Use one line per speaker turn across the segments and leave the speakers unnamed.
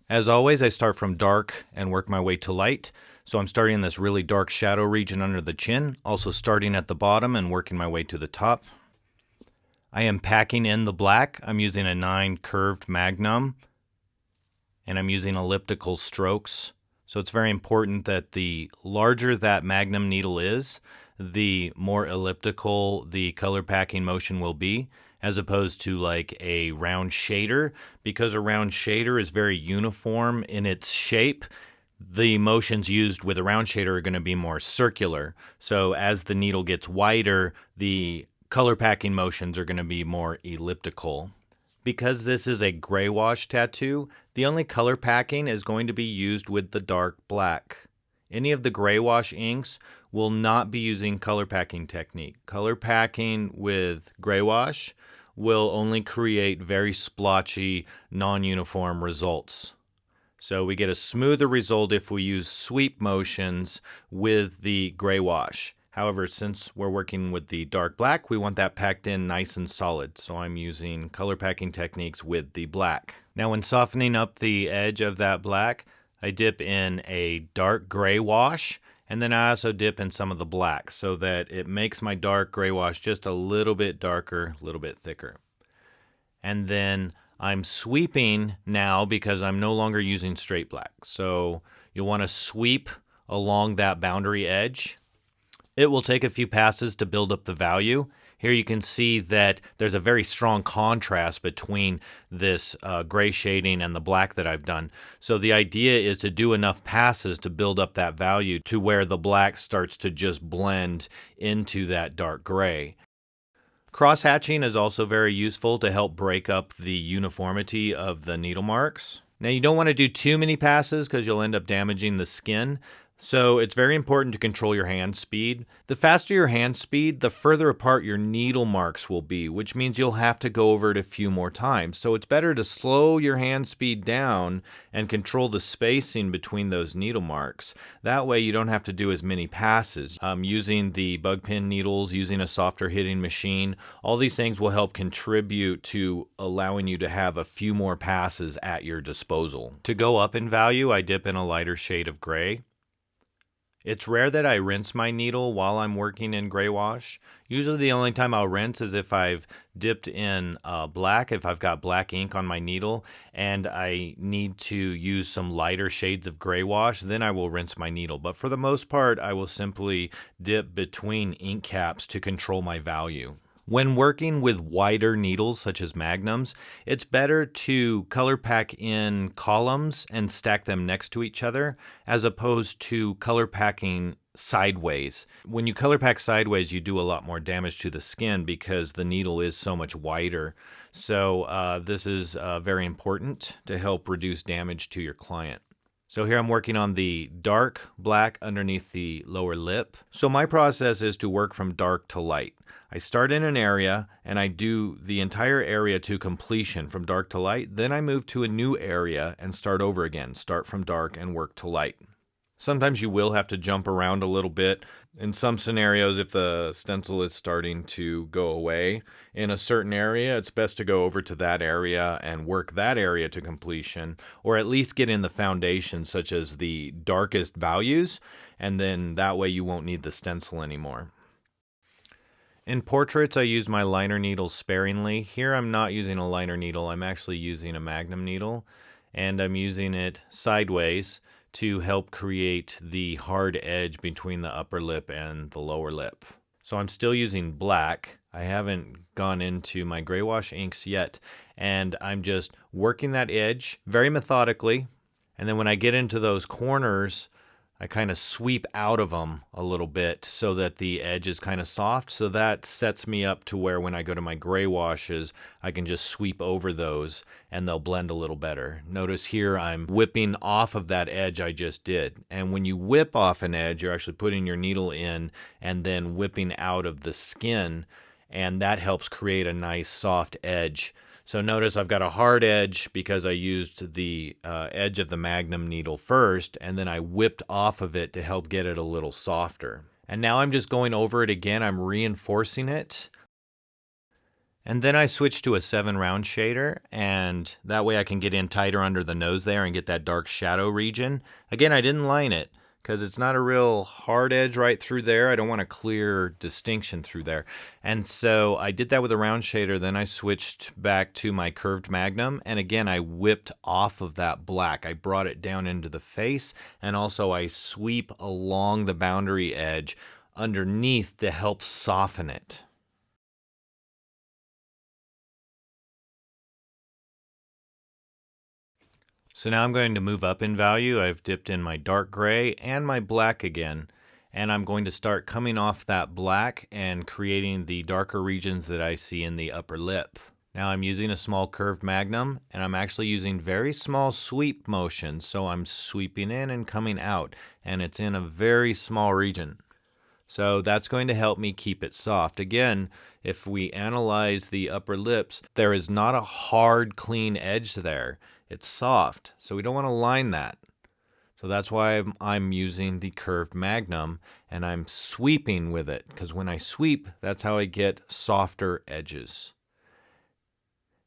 As always, I start from dark and work my way to light. So I'm starting in this really dark shadow region under the chin, also starting at the bottom and working my way to the top. I am packing in the black. I'm using a 9 curved magnum, and I'm using elliptical strokes. So it's very important that the larger that magnum needle is, the more elliptical the color packing motion will be, as opposed to like a round shader. Because a round shader is very uniform in its shape, the motions used with a round shader are going to be more circular. So as the needle gets wider, the color packing motions are going to be more elliptical. Because this is a gray wash tattoo, the only color packing is going to be used with the dark black. Any of the gray wash inks will not be using color packing technique. Color packing with gray wash will only create very splotchy, non-uniform results. So we get a smoother result if we use sweep motions with the gray wash. However, since we're working with the dark black, we want that packed in nice and solid. So I'm using color packing techniques with the black. Now when softening up the edge of that black, I dip in a dark gray wash, and then I also dip in some of the black so that it makes my dark gray wash just a little bit darker, a little bit thicker. And then I'm sweeping now because I'm no longer using straight black. So you'll want to sweep along that boundary edge. It will take a few passes to build up the value. Here you can see that there's a very strong contrast between this gray shading and the black that I've done. So the idea is to do enough passes to build up that value to where the black starts to just blend into that dark gray. Cross hatching is also very useful to help break up the uniformity of the needle marks. Now you don't want to do too many passes because you'll end up damaging the skin. So it's very important to control your hand speed. The faster your hand speed, the further apart your needle marks will be, which means you'll have to go over it a few more times. So it's better to slow your hand speed down and control the spacing between those needle marks. That way you don't have to do as many passes. Using the bug pin needles, using a softer hitting machine, all these things will help contribute to allowing you to have a few more passes at your disposal. To go up in value, I dip in a lighter shade of gray. It's rare that I rinse my needle while I'm working in gray wash. Usually the only time I'll rinse is if I've dipped in black, if I've got black ink on my needle and I need to use some lighter shades of gray wash, then I will rinse my needle. But for the most part, I will simply dip between ink caps to control my value. When working with wider needles such as magnums, it's better to color pack in columns and stack them next to each other as opposed to color packing sideways. When you color pack sideways, you do a lot more damage to the skin because the needle is so much wider. So this is very important to help reduce damage to your client. So here I'm working on the dark black underneath the lower lip. So my process is to work from dark to light. I start in an area and I do the entire area to completion from dark to light. Then I move to a new area and start over again. Start from dark and work to light. Sometimes you will have to jump around a little bit. In some scenarios, if the stencil is starting to go away in a certain area, it's best to go over to that area and work that area to completion, or at least get in the foundation, such as the darkest values, and then that way you won't need the stencil anymore. In portraits, I use my liner needles sparingly. Here I'm not using a liner needle, I'm actually using a magnum needle, and I'm using it sideways to help create the hard edge between the upper lip and the lower lip. So I'm still using black. I haven't gone into my gray wash inks yet, and I'm just working that edge very methodically. And then when I get into those corners, I kind of sweep out of them a little bit so that the edge is kind of soft. So that sets me up to where when I go to my gray washes, I can just sweep over those and they'll blend a little better. Notice here I'm whipping off of that edge I just did. And when you whip off an edge, you're actually putting your needle in and then whipping out of the skin. And that helps create a nice soft edge. So notice I've got a hard edge because I used the edge of the magnum needle first, and then I whipped off of it to help get it a little softer. And now I'm just going over it again. I'm reinforcing it. And then I switched to a 7 round shader, and that way I can get in tighter under the nose there and get that dark shadow region. Again, I didn't line it because it's not a real hard edge right through there. I don't want a clear distinction through there. And so I did that with a round shader. Then I switched back to my curved magnum, and again I whipped off of that black. I brought it down into the face, and also I sweep along the boundary edge underneath to help soften it. So now I'm going to move up in value. I've dipped in my dark gray and my black again, and I'm going to start coming off that black and creating the darker regions that I see in the upper lip. Now I'm using a small curved magnum, and I'm actually using very small sweep motions, so I'm sweeping in and coming out, and it's in a very small region. So that's going to help me keep it soft. Again, if we analyze the upper lips, there is not a hard, clean edge there. It's soft, so we don't want to line that. So that's why I'm using the curved magnum, and I'm sweeping with it, because when I sweep, that's how I get softer edges.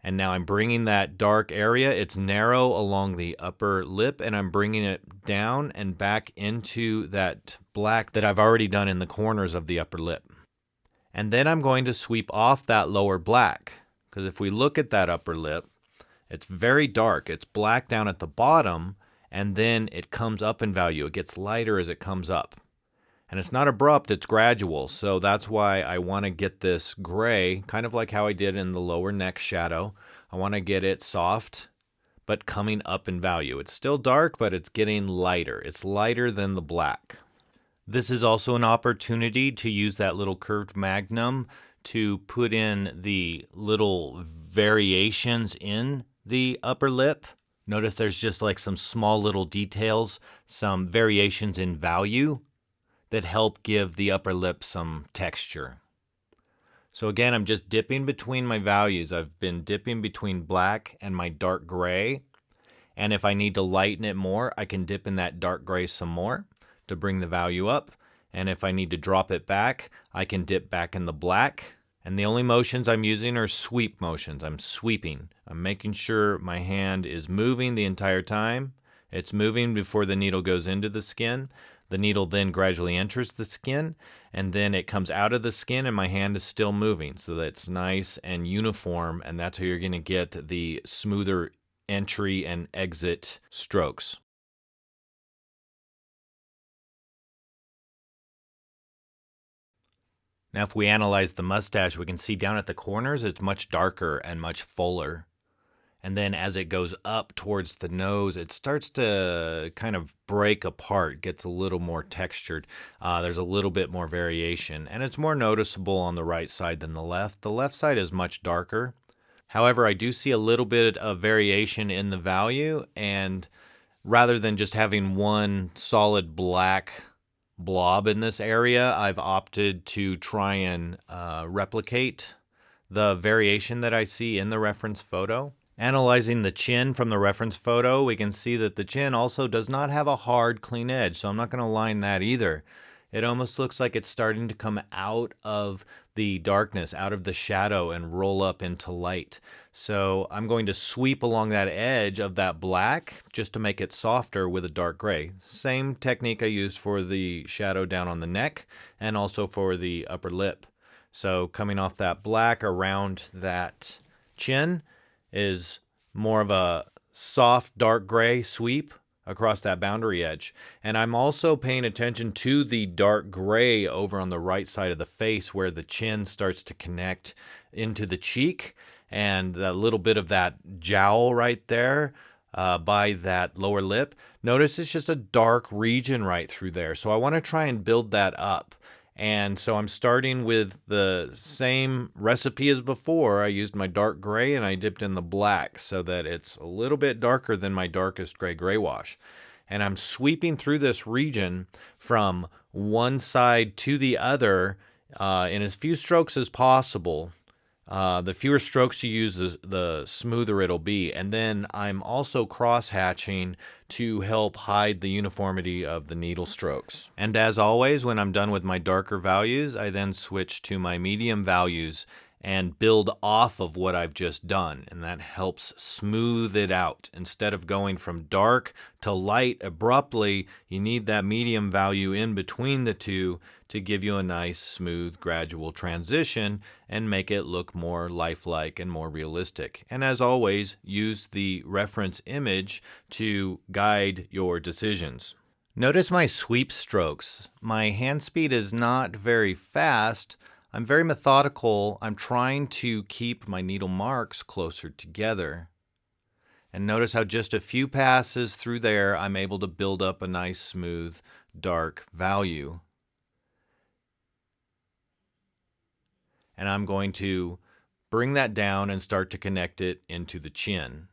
And now I'm bringing that dark area, it's narrow along the upper lip, and I'm bringing it down and back into that black that I've already done in the corners of the upper lip. And then I'm going to sweep off that lower black, because if we look at that upper lip, it's very dark. It's black down at the bottom, and then it comes up in value. It gets lighter as it comes up. And it's not abrupt, it's gradual. So that's why I want to get this gray, kind of like how I did in the lower neck shadow. I want to get it soft, but coming up in value. It's still dark, but it's getting lighter. It's lighter than the black. This is also an opportunity to use that little curved magnum to put in the little variations in the upper lip. Notice there's just like some small little details, some variations in value that help give the upper lip some texture. So again, I'm just dipping between my values. I've been dipping between black and my dark gray. And if I need to lighten it more, I can dip in that dark gray some more to bring the value up. And if I need to drop it back, I can dip back in the black. And the only motions I'm using are sweep motions. I'm sweeping. I'm making sure my hand is moving the entire time. It's moving before the needle goes into the skin. The needle then gradually enters the skin, and then it comes out of the skin, and my hand is still moving. So that it's nice and uniform, and that's how you're going to get the smoother entry and exit strokes. Now, if we analyze the mustache, we can see down at the corners, it's much darker and much fuller. And then as it goes up towards the nose, it starts to kind of break apart, gets a little more textured. There's a little bit more variation, and it's more noticeable on the right side than the left. The left side is much darker. However, I do see a little bit of variation in the value, and rather than just having one solid black blob in this area, I've opted to try and replicate the variation that I see in the reference photo. Analyzing the chin from the reference photo, we can see that the chin also does not have a hard, clean edge, so I'm not going to line that either. It almost looks like it's starting to come out of the darkness, out of the shadow, and roll up into light. So I'm going to sweep along that edge of that black just to make it softer with a dark gray. Same technique I used for the shadow down on the neck and also for the upper lip. So coming off that black around that chin is more of a soft dark gray sweep across that boundary edge. And I'm also paying attention to the dark gray over on the right side of the face where the chin starts to connect into the cheek, and a little bit of that jowl right there by that lower lip. Notice it's just a dark region right through there. So I want to try and build that up. And so I'm starting with the same recipe as before. I used my dark gray and I dipped in the black so that it's a little bit darker than my darkest gray gray wash. And I'm sweeping through this region from one side to the other in as few strokes as possible. The fewer strokes you use, the smoother it'll be. And then I'm also cross-hatching to help hide the uniformity of the needle strokes. And as always, when I'm done with my darker values, I then switch to my medium values and build off of what I've just done, and that helps smooth it out. Instead of going from dark to light abruptly, you need that medium value in between the two to give you a nice, smooth, gradual transition and make it look more lifelike and more realistic. And as always, use the reference image to guide your decisions. Notice my sweep strokes. My hand speed is not very fast. I'm very methodical. I'm trying to keep my needle marks closer together. And notice how just a few passes through there, I'm able to build up a nice, smooth, dark value. And I'm going to bring that down and start to connect it into the chin.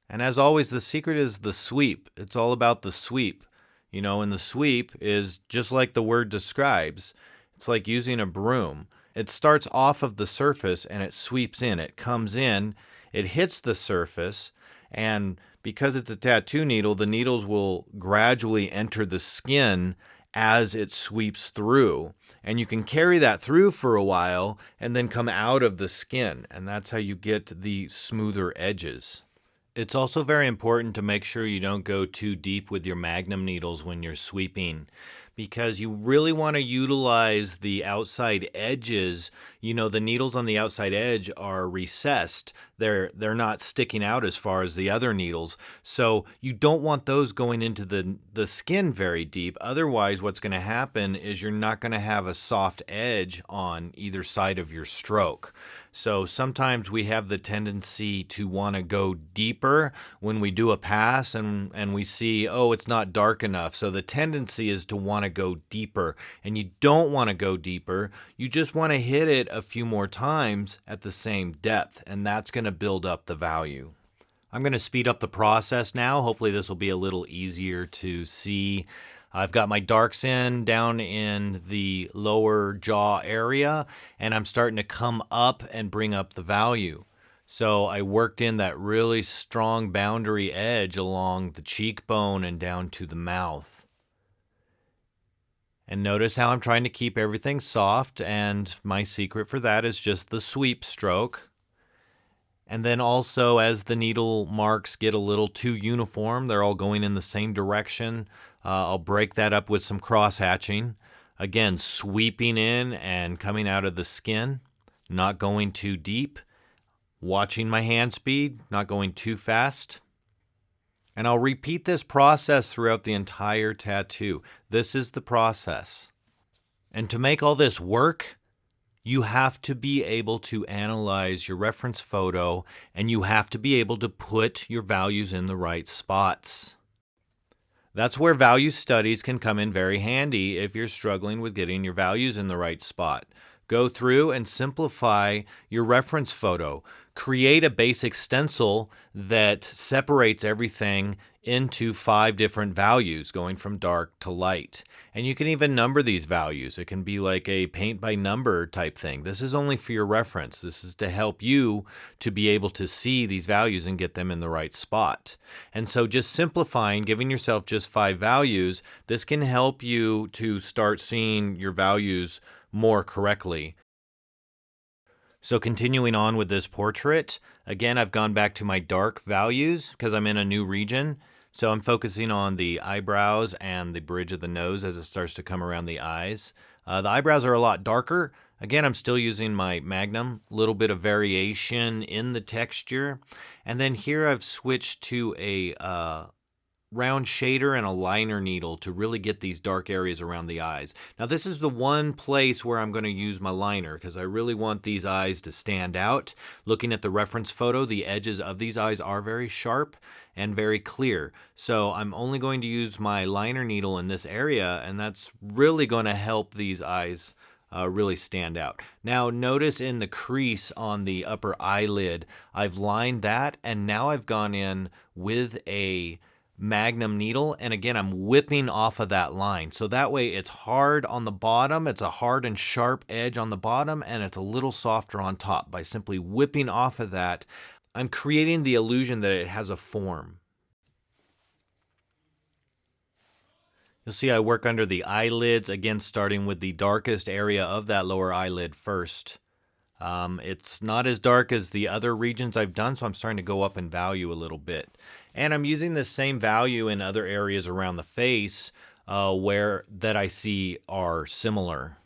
And as always, the secret is the sweep. It's all about the sweep. You know, and the sweep is just like the word describes. It's like using a broom. It starts off of the surface and it sweeps in. It comes in, it hits the surface, and because it's a tattoo needle, the needles will gradually enter the skin as it sweeps through. And you can carry that through for a while and then come out of the skin. And that's how you get the smoother edges. It's also very important to make sure you don't go too deep with your magnum needles when you're sweeping, because you really want to utilize the outside edges. You know, the needles on the outside edge are recessed. They're not sticking out as far as the other needles. So you don't want those going into the skin very deep. Otherwise, what's going to happen is you're not going to have a soft edge on either side of your stroke. So sometimes we have the tendency to want to go deeper when we do a pass and we see, oh, it's not dark enough. So the tendency is to want to go deeper, and you don't want to go deeper. You just want to hit it a few more times at the same depth, and that's going to build up the value. I'm going to speed up the process now. Hopefully this will be a little easier to see. I've got my darks in down in the lower jaw area, and I'm starting to come up and bring up the value. So I worked in that really strong boundary edge along the cheekbone and down to the mouth. And notice how I'm trying to keep everything soft, and my secret for that is just the sweep stroke. And then also, as the needle marks get a little too uniform, they're all going in the same direction, I'll break that up with some cross hatching. Again, sweeping in and coming out of the skin, not going too deep, watching my hand speed, not going too fast. And I'll repeat this process throughout the entire tattoo. This is the process. And to make all this work, you have to be able to analyze your reference photo, and you have to be able to put your values in the right spots. That's where value studies can come in very handy if you're struggling with getting your values in the right spot. Go through and simplify your reference photo. Create a basic stencil that separates everything into 5 different values, going from dark to light. And you can even number these values. It can be like a paint by number type thing. This is only for your reference. This is to help you to be able to see these values and get them in the right spot. And so just simplifying, giving yourself just 5 values, this can help you to start seeing your values more correctly. So continuing on with this portrait, again, I've gone back to my dark values because I'm in a new region. So I'm focusing on the eyebrows and the bridge of the nose as it starts to come around the eyes. The eyebrows are a lot darker. Again, I'm still using my Magnum, a little bit of variation in the texture. And then here I've switched to a round shader and a liner needle to really get these dark areas around the eyes. Now this is the one place where I'm going to use my liner because I really want these eyes to stand out. Looking at the reference photo, the edges of these eyes are very sharp and very clear. So I'm only going to use my liner needle in this area, and that's really going to help these eyes really stand out. Now notice in the crease on the upper eyelid, I've lined that, and now I've gone in with a Magnum needle, and again I'm whipping off of that line, so that way it's hard on the bottom, it's a hard and sharp edge on the bottom, and it's a little softer on top. By simply whipping off of that, I'm creating the illusion that it has a form. You'll see I work under the eyelids, again starting with the darkest area of that lower eyelid first. It's not as dark as the other regions I've done, so I'm starting to go up in value a little bit. And I'm using this same value in other areas around the face where that I see are similar.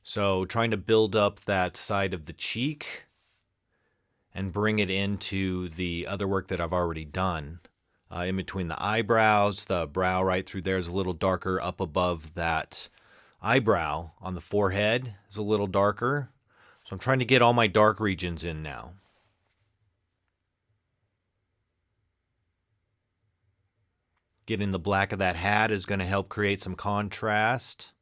So trying to build up that side of the cheek and bring it into the other work that I've already done. In between the eyebrows, the brow right through there is a little darker. Up above that eyebrow on the forehead is a little darker. So I'm trying to get all my dark regions in now. Getting the black of that hat is going to help create some contrast.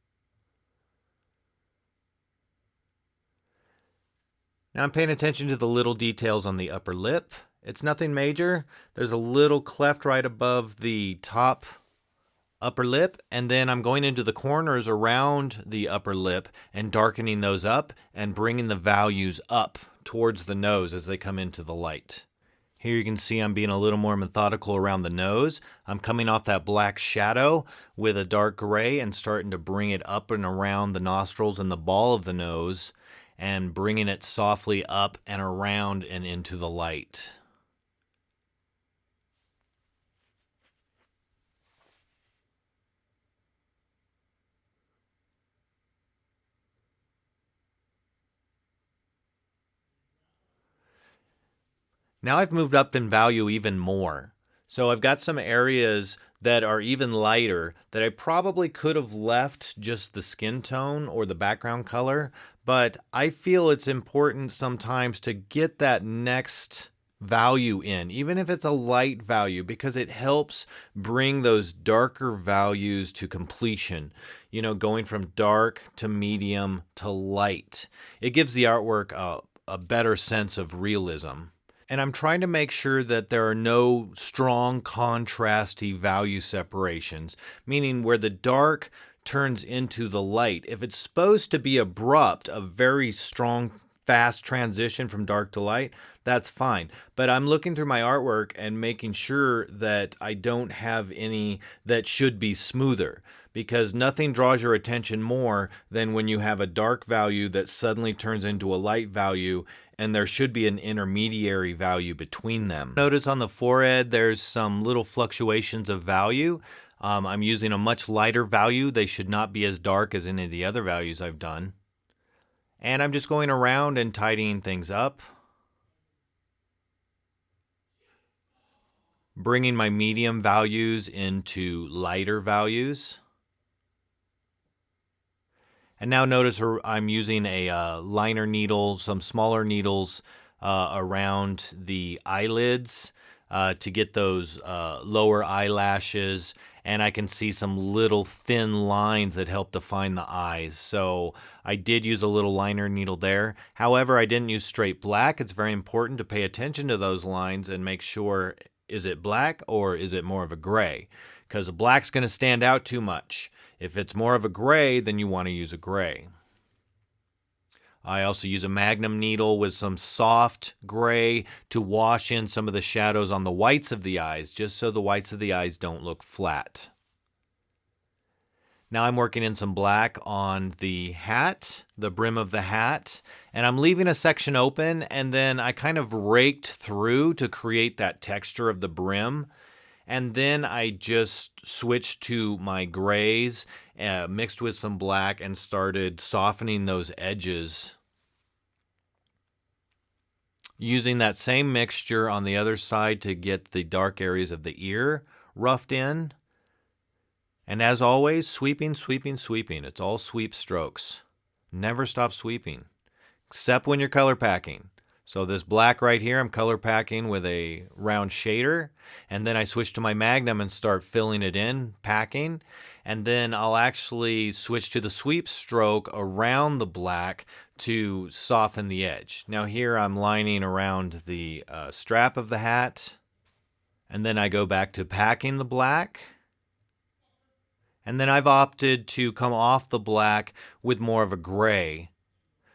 Now I'm paying attention to the little details on the upper lip. It's nothing major. There's a little cleft right above the top upper lip, and then I'm going into the corners around the upper lip and darkening those up and bringing the values up towards the nose as they come into the light. Here you can see I'm being a little more methodical around the nose. I'm coming off that black shadow with a dark gray and starting to bring it up and around the nostrils and the ball of the nose and bringing it softly up and around and into the light. Now I've moved up in value even more. So I've got some areas that are even lighter that I probably could have left just the skin tone or the background color, but I feel it's important sometimes to get that next value in, even if it's a light value, because it helps bring those darker values to completion. You know, going from dark to medium to light. It gives the artwork a better sense of realism. And I'm trying to make sure that there are no strong contrasty value separations, meaning where the dark turns into the light. If it's supposed to be abrupt, a very strong, fast transition from dark to light, that's fine. But I'm looking through my artwork and making sure that I don't have any that should be smoother, because nothing draws your attention more than when you have a dark value that suddenly turns into a light value, and there should be an intermediary value between them. Notice on the forehead there's some little fluctuations of value. I'm using a much lighter value. They should not be as dark as any of the other values I've done. And I'm just going around and tidying things up. Bringing my medium values into lighter values. And now notice I'm using a liner needle, some smaller needles around the eyelids to get those lower eyelashes. And I can see some little thin lines that help define the eyes. So I did use a little liner needle there. However, I didn't use straight black. It's very important to pay attention to those lines and make sure, is it black or is it more of a gray? Because black's going to stand out too much. If it's more of a gray, then you want to use a gray. I also use a magnum needle with some soft gray to wash in some of the shadows on the whites of the eyes, just so the whites of the eyes don't look flat. Now I'm working in some black on the hat, the brim of the hat, and I'm leaving a section open, and then I kind of raked through to create that texture of the brim. And then I just switched to my grays, mixed with some black, and started softening those edges. Using that same mixture on the other side to get the dark areas of the ear roughed in. And as always, sweeping, sweeping, sweeping. It's all sweep strokes. Never stop sweeping, except when you're color packing. So this black right here, I'm color packing with a round shader, and then I switch to my Magnum and start filling it in, packing, and then I'll actually switch to the sweep stroke around the black to soften the edge. Now here I'm lining around the strap of the hat, and then I go back to packing the black, and then I've opted to come off the black with more of a gray,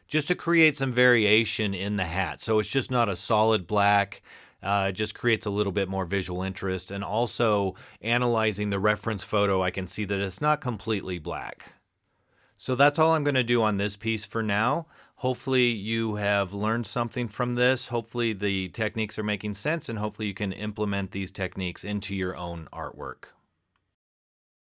just to create some variation in the hat. So it's just not a solid black. It just creates a little bit more visual interest. And also analyzing the reference photo, I can see that it's not completely black. So that's all I'm going to do on this piece for now. Hopefully you have learned something from this. Hopefully the techniques are making sense, and hopefully you can implement these techniques into your own artwork.